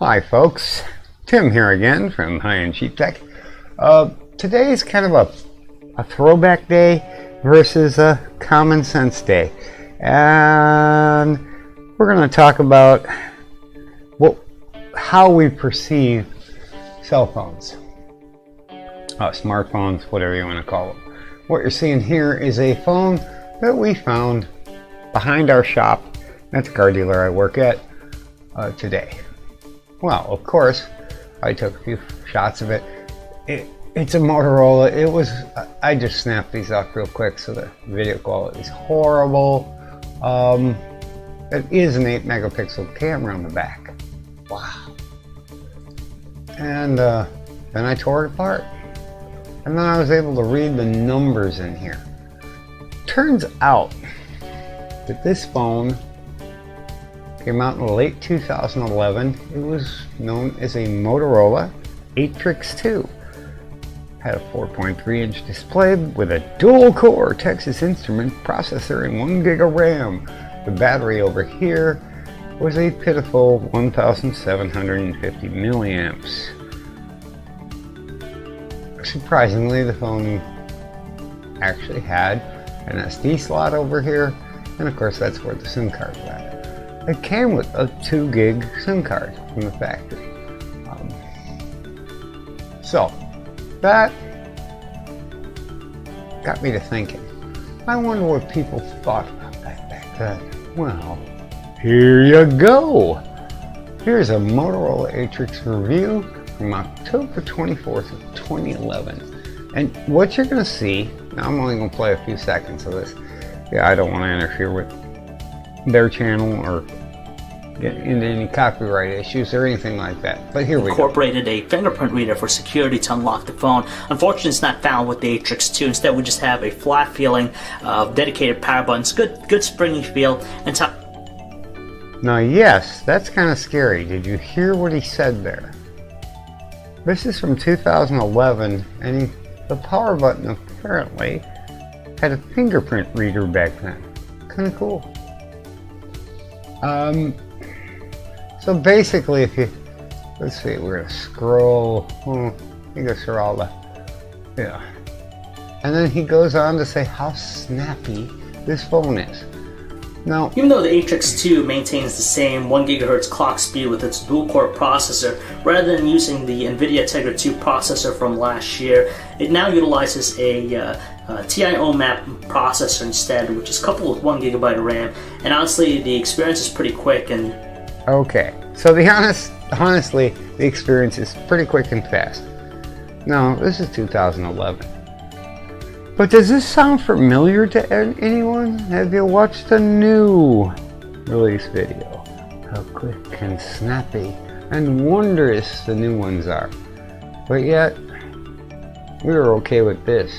Hi folks, Tim here again from High End Cheap Tech. Today is kind of a throwback day versus a common sense day, and we're going to talk about how we perceive cell phones, smartphones, whatever you want to call them. What you're seeing here is a phone that we found behind our shop at the car dealer I work at today. Well, of course, I took a few shots of it. It's a Motorola. I just snapped these off real quick, so the video quality is horrible. It is an 8 megapixel camera on the back. Wow. And then I tore it apart. And then I was able to read the numbers in here. Turns out that this phone came out in late 2011. It was known as a Motorola Atrix 2. Had a 4.3-inch display with a dual-core Texas Instrument processor and 1 gig of RAM. The battery over here was a pitiful 1,750 milliamps. Surprisingly, the phone actually had an SD slot over here, and of course that's where the SIM card was at. It came with a 2 gig SIM card from the factory. So that got me to thinking. I wonder what people thought about that back then. Well, here you go. Here's a Motorola Atrix review from October 24th of 2011. And what you're going to see, now I'm only going to play a few seconds of this. Yeah, I don't want to interfere with their channel or get into any copyright issues or anything like that. But here we go. Incorporated a fingerprint reader for security to unlock the phone. Unfortunately, it's not found with the Atrix 2. Instead, we just have a flat feeling of dedicated power buttons, good springy feel, and top. Now, yes, that's kind of scary. Did you hear what he said there? This is from 2011, and the power button apparently had a fingerprint reader back then. Kind of cool. So basically, let's see, we're gonna scroll. He goes through all the, yeah. And then he goes on to say how snappy this phone is. Now, even though the Atrix 2 maintains the same 1 GHz clock speed with its dual-core processor, rather than using the NVIDIA Tegra 2 processor from last year, it now utilizes a TIO map processor instead, which is coupled with 1 GB of RAM. And honestly, the experience is pretty quick. And okay, so honestly, the experience is pretty quick and fast. Now, this is 2011. But does this sound familiar to anyone? Have you watched the new release video? How quick and snappy and wondrous the new ones are. But yet, we were okay with this.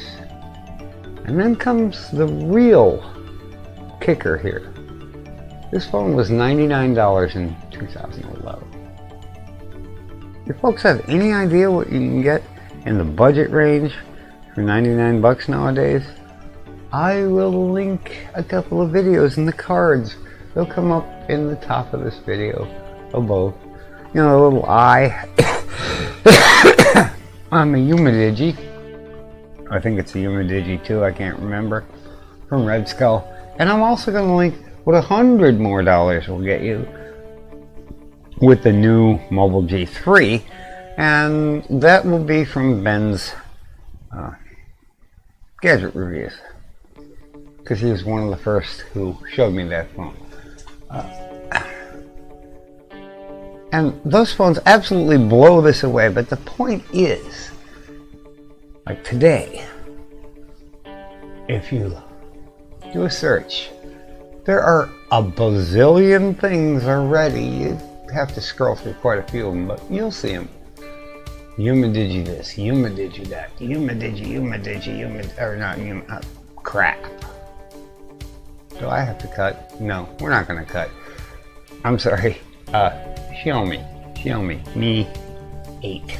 And then comes the real kicker here. This phone was $99 in 2011. You folks have any idea what you can get in the budget range for 99 bucks nowadays? I will link a couple of videos in the cards. They'll come up in the top of this video above. You know, a little eye on the Humidigi. I think it's a Humidigi 2, I can't remember, from Red Skull. And I'm also going to link what $100 more will get you with the new Mobile G3, and that will be from Ben's gadget reviews, because he was one of the first who showed me that phone. And those phones absolutely blow this away, but the point is, like today, if you do a search, there are a bazillion things already. You have to scroll through quite a few of them, but you'll see them. Humidigi this, Humidigi that, crap. Do I have to cut? No, we're not going to cut. I'm sorry. Xiaomi Mi 8.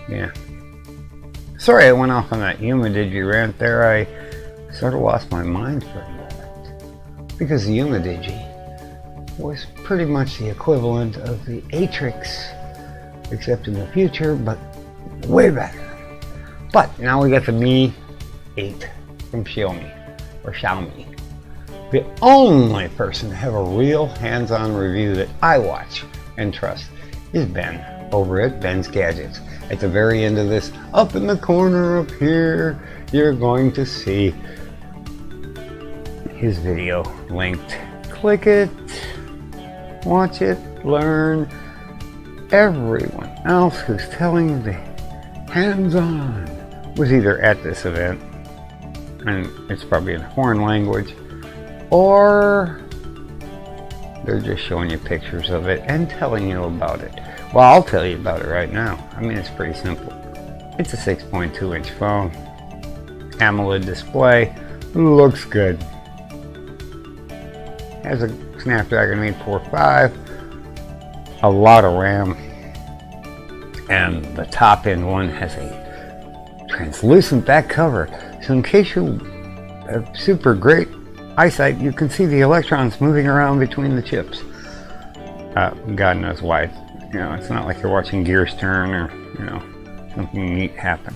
Yeah. Sorry I went off on that Humidigi rant there. I sort of lost my mind for a moment. Because the Humidigi was pretty much the equivalent of the Atrix except in the future, but way better. But now we got the Mi 8 from Xiaomi, or Xiaomi. The only person to have a real hands-on review that I watch and trust is Ben over at Ben's Gadgets. At the very end of this, up in the corner up here, you're going to see his video linked. Click it, watch it, learn. Everyone else who's telling you the hands-on was either at this event, and it's probably in a foreign language, or they're just showing you pictures of it and telling you about it. Well, I'll tell you about it right now. I mean, it's pretty simple. It's a 6.2 inch phone, AMOLED display, looks good. Has a Snapdragon 845, a lot of RAM, and the top end one has a translucent back cover. So in case you have super great eyesight, you can see the electrons moving around between the chips. God knows why. You know, it's not like you're watching gears turn or, you know, something neat happen.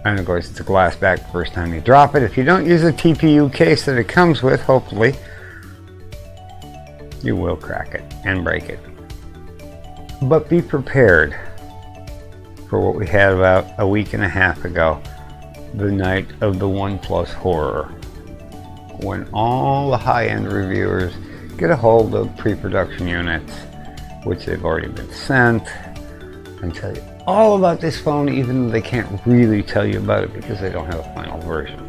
And of course, it's a glass back the first time you drop it. If you don't use a TPU case that it comes with, hopefully, you will crack it and break it. But be prepared for what we had about a week and a half ago, the night of the OnePlus horror, when all the high-end reviewers get a hold of pre-production units, which they've already been sent, and tell you all about this phone, even though they can't really tell you about it because they don't have a final version.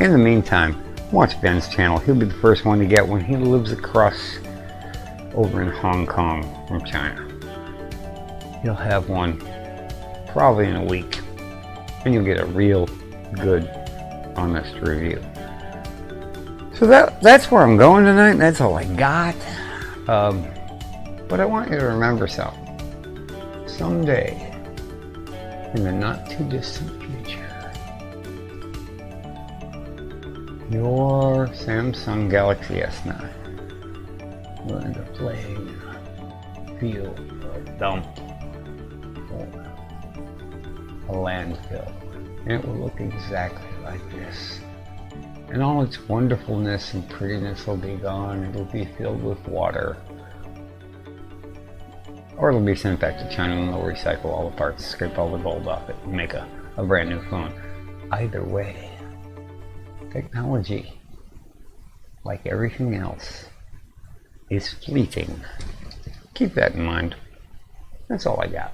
In the meantime, watch Ben's channel. He'll be the first one to get one. He lives across over in Hong Kong from China. He'll have one probably in a week, and you'll get a real good, honest review. So that's where I'm going tonight. That's all I got. But I want you to remember something. Someday, in the not too distant future, your Samsung Galaxy S9 will end up playing field or dump or a landfill, and it will look exactly like this. And all its wonderfulness and prettiness will be gone. It'll be filled with water. Or it'll be sent back to China and they'll recycle all the parts, scrape all the gold off it, and make a brand new phone. Either way, technology, like everything else, is fleeting. Keep that in mind. That's all I got.